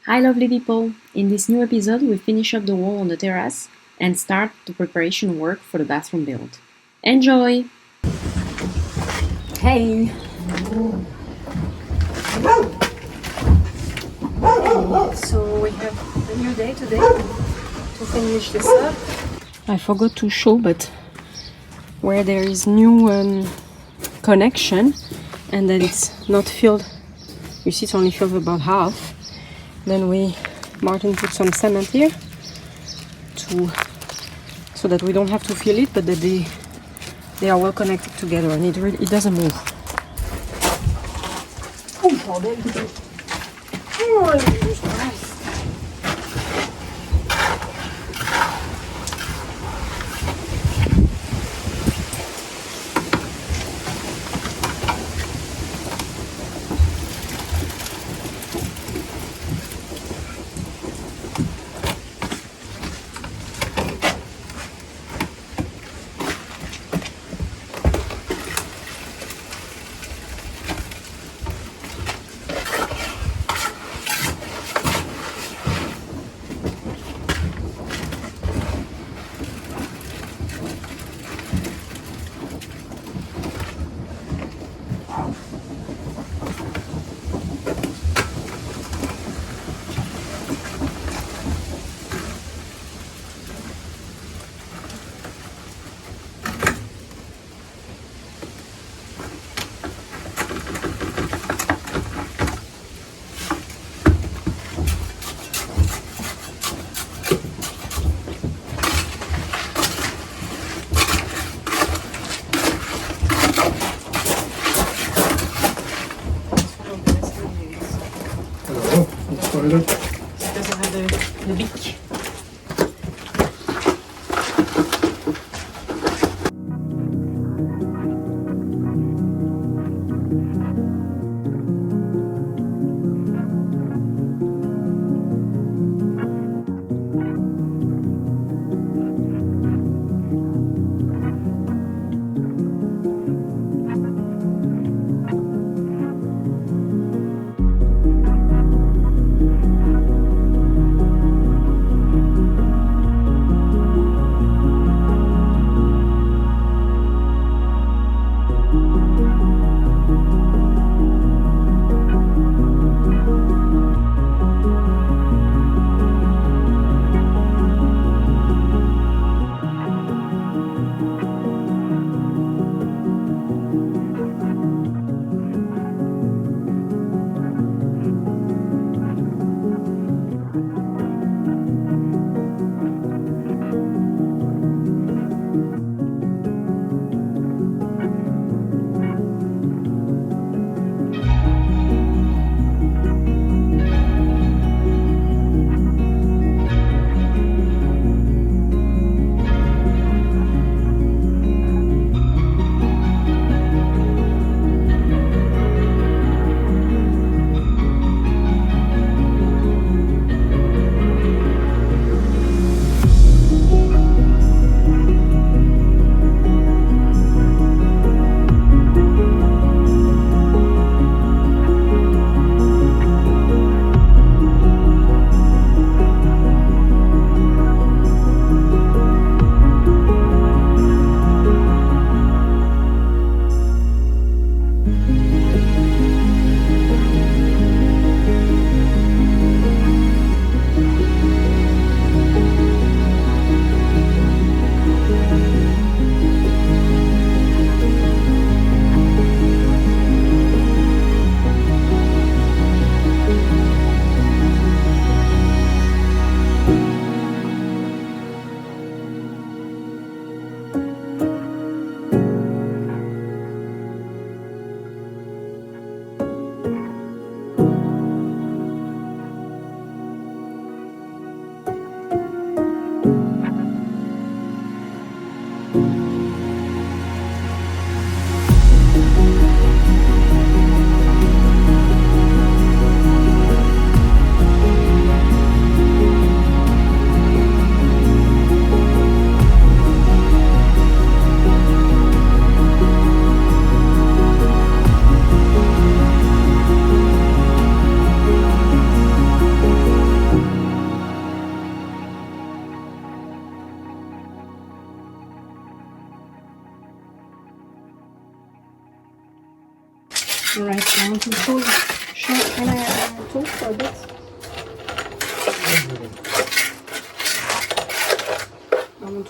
Hi lovely people! In this new episode we finish up the wall on the terrace and start the preparation work for the bathroom build. Enjoy! Hey! So we have a new day today to finish this up. I forgot to show, but where there is new connection and that it's not filled, you see it's only filled about half, then Martin put some cement here so that we don't have to fill it, but that they are well connected together and it doesn't move. Oh, bordel. Oh, nice. It doesn't have the beak.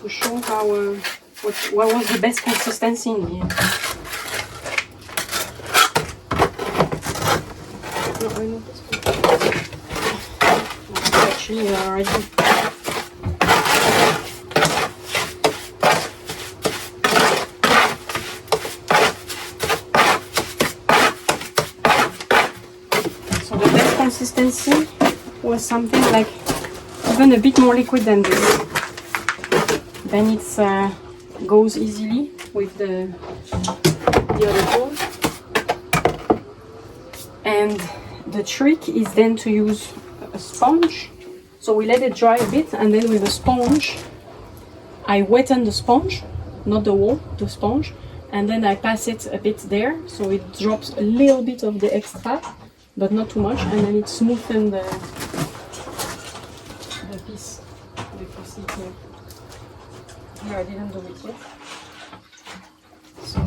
to show how what was the best consistency in here. No, I know this one. Actually, already. So the best consistency was something like even a bit more liquid than this. Then it goes easily with the other bowl. And the trick is then to use a sponge. So we let it dry a bit, and then with a sponge, I wetten the sponge, not the wall, the sponge, and then I pass it a bit there, so it drops a little bit of the extra, but not too much, and then it smoothens the piece. You can see it here. Here I didn't do it yet. So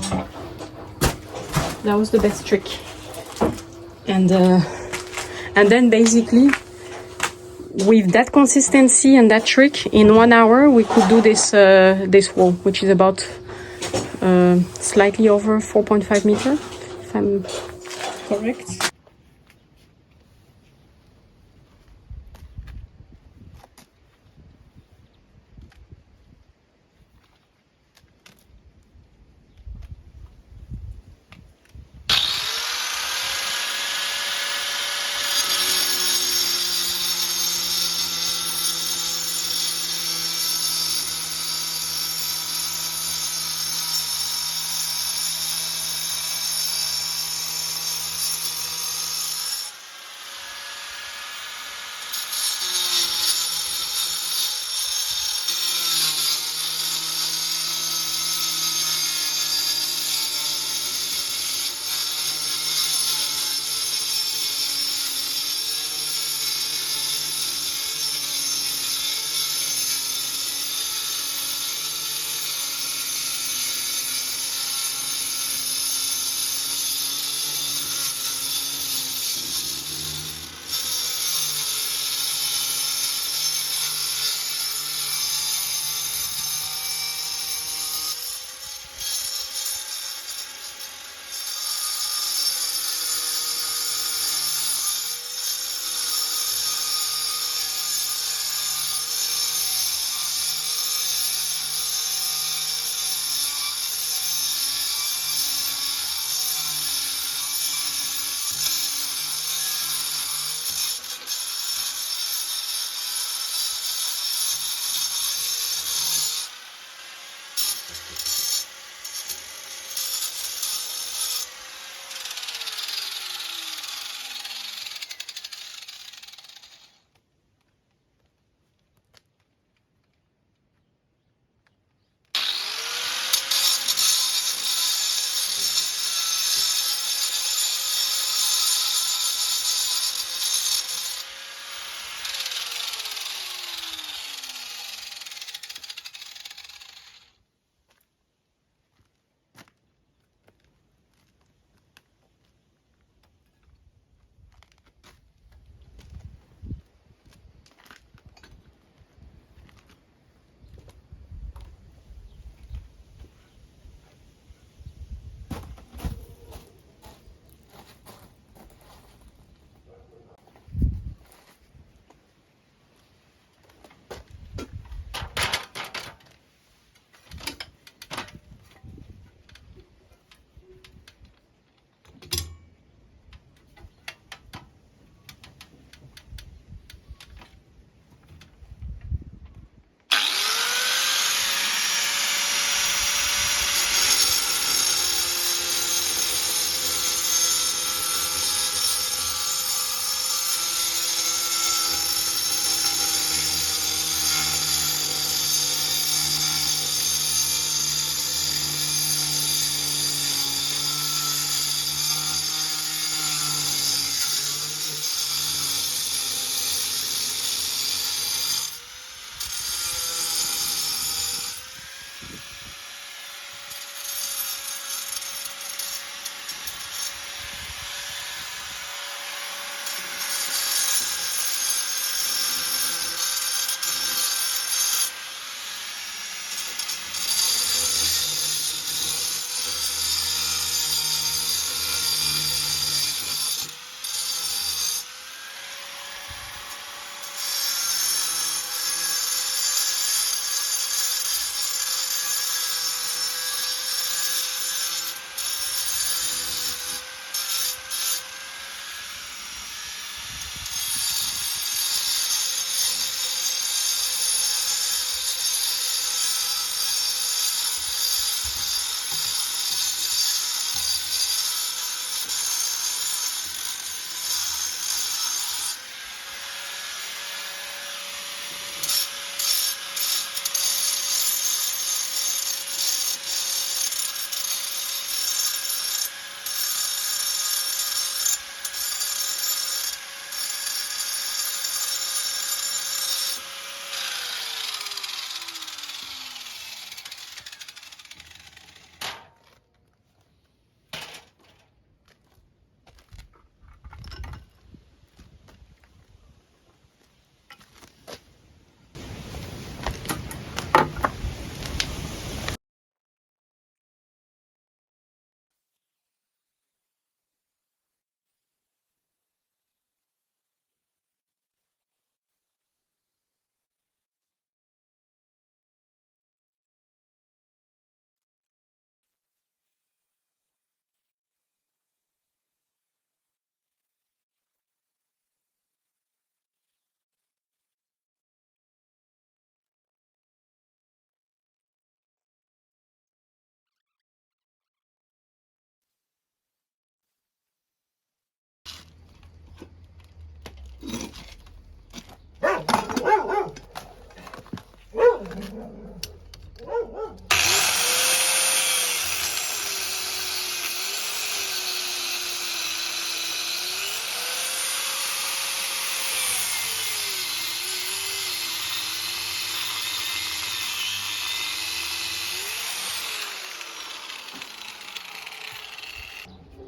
that was the best trick. And then basically with that consistency and that trick, in 1 hour we could do this this wall, which is about slightly over 4.5 meters, if I'm correct.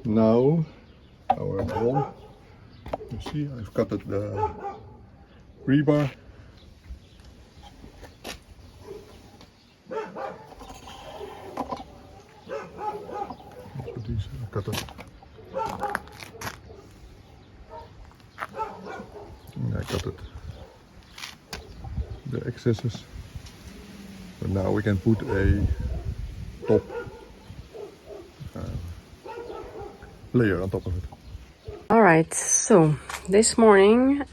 Now our wall, you see I've cut the rebar. Also these I cut it. And I cut it. The excesses. So now we can put a top layer on top of it. Alright, so this morning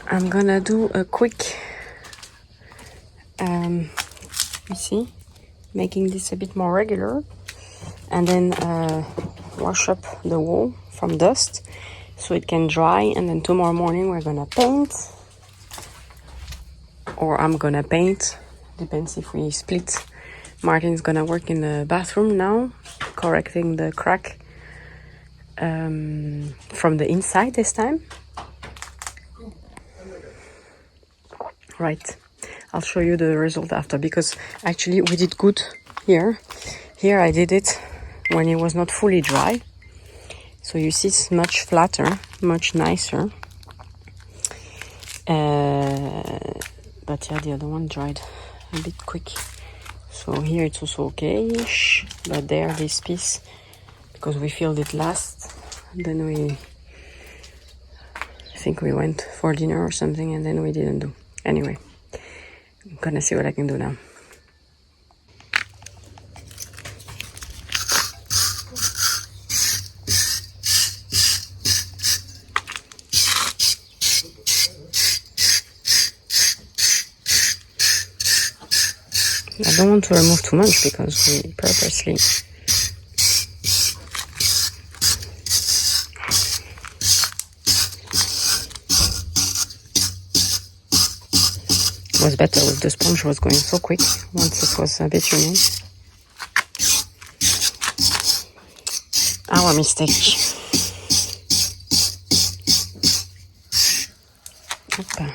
I'm gonna do a quick, you see, making this a bit more regular, and then wash up the wall from dust so it can dry, and then tomorrow morning we're gonna paint, or I'm gonna paint, depends if we split. Martin's gonna work in the bathroom now, correcting the crack from the inside this time. Right, I'll show you the result after, because actually we did good here. Here I did it when it was not fully dry, so you see it's much flatter, much nicer. But yeah, the other one dried a bit quick, so here it's also okay-ish. But there, this piece, because we filled it last, then I think we went for dinner or something, and then we didn't do. Anyway, I'm gonna see what I can do now. I don't want to remove too much because we purposely was better with the sponge, was going so quick once it was bitumen. Our mistake. Hoppa.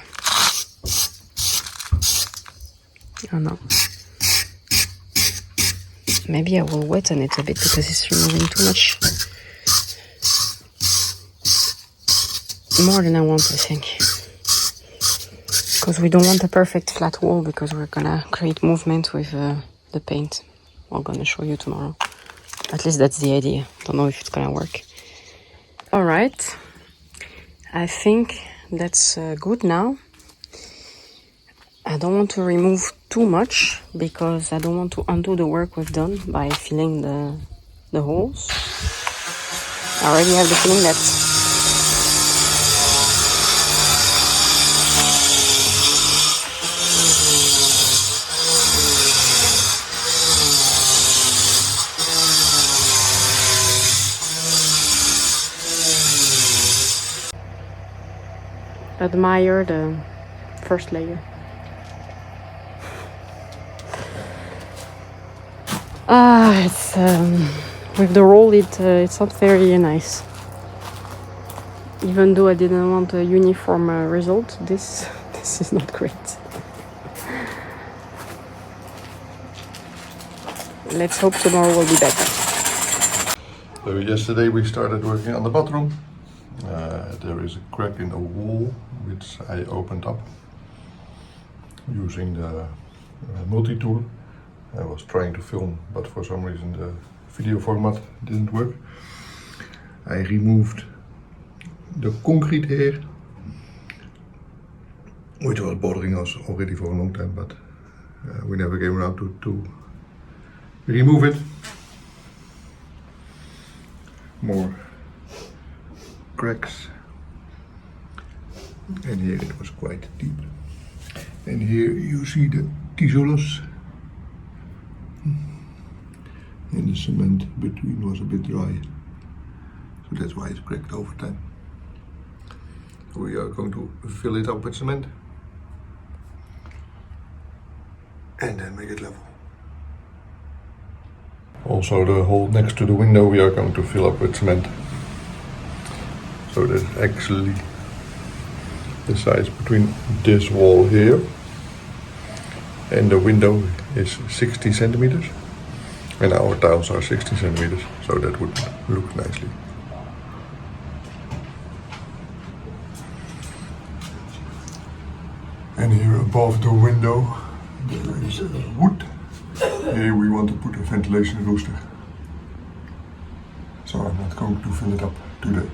Oh no. Maybe I will weten it a bit because it's removing too much. More than I want, I think. Because we don't want a perfect flat wall, because we're gonna create movement with the paint. I'm gonna show you tomorrow. At least that's the idea. Don't know if it's gonna work. Alright. I think that's good now. I don't want to remove too much because I don't want to undo the work we've done by filling the holes. I already have the feeling that admire the first layer. It's with the roll it's not very nice. Even though I didn't want a uniform result, this is not great. Let's hope tomorrow will be better. So yesterday we started working on the bathroom. There is a crack in the wall which I opened up using the multi-tool. I was trying to film, but for some reason the video format didn't work. I removed the concrete here, which was bothering us already for a long time, but we never came around to remove it. More cracks, and here it was quite deep. And here you see the tissues. And the cement between was a bit dry, so that's why it's cracked over time. So we are going to fill it up with cement and then make it level. Also the hole next to the window we are going to fill up with cement. So that's actually the size between this wall here and the window is 60 centimeters. And our tiles are 16 centimeters, so that would look nicely. And here above the window there is wood. Here we want to put a ventilation rooster. So I'm not going to fill it up today.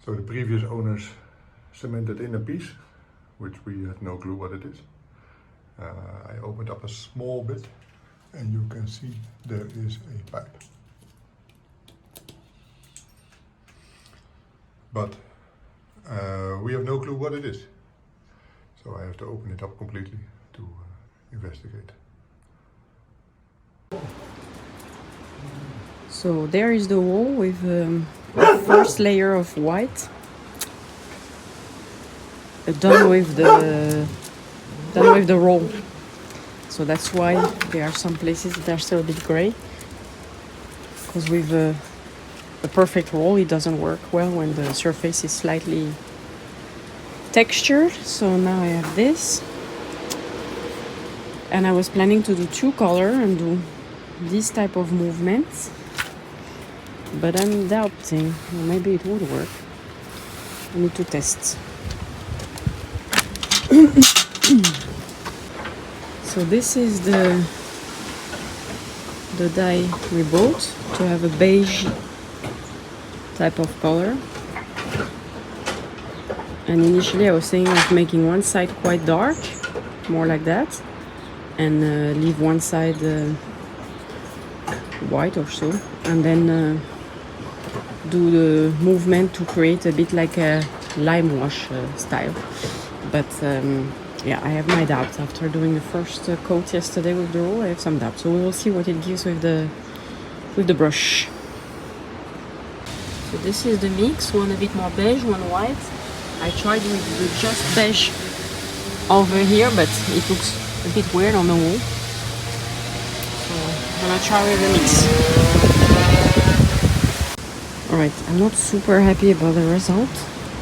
So the previous owners cemented in a piece, which we had no clue what it is. I opened up a small bit and you can see there is a pipe. But we have no clue what it is. So I have to open it up completely to investigate. So there is the wall with the first layer of white. Done with the roll. So that's why there are some places that are still a bit gray. Because with a perfect roll, it doesn't work well when the surface is slightly textured. So now I have this. And I was planning to do 2 color and do this type of movements. But I'm doubting. Well, maybe it would work. I need to test. So this is the dye we bought to have a beige type of color. And initially I was thinking of making one side quite dark, more like that, and leave one side white or so, and then do the movement to create a bit like a lime wash style. But yeah, I have my doubts. After doing the first coat yesterday with the roll, I have some doubts. So we will see what it gives with the brush. So this is the mix, one a bit more beige, one white. I tried with the just beige over here, but it looks a bit weird on the wall. So I'm gonna try with the mix. Alright, I'm not super happy about the result,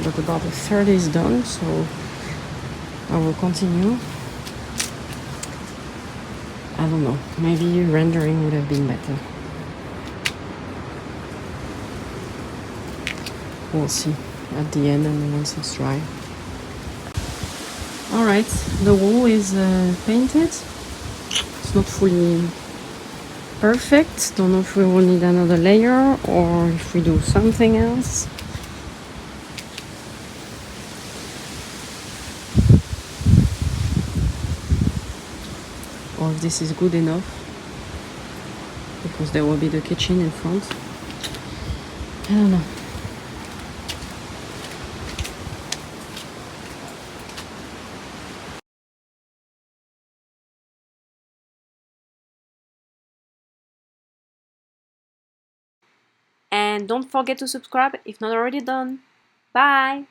but about a third is done, so I will continue. I don't know, maybe rendering would have been better. We'll see at the end and once it's dry. Alright, the wall is painted. It's not fully perfect. Don't know if we will need another layer or if we do something else. Or if this is good enough, because there will be the kitchen in front. I don't know. And don't forget to subscribe if not already done. Bye!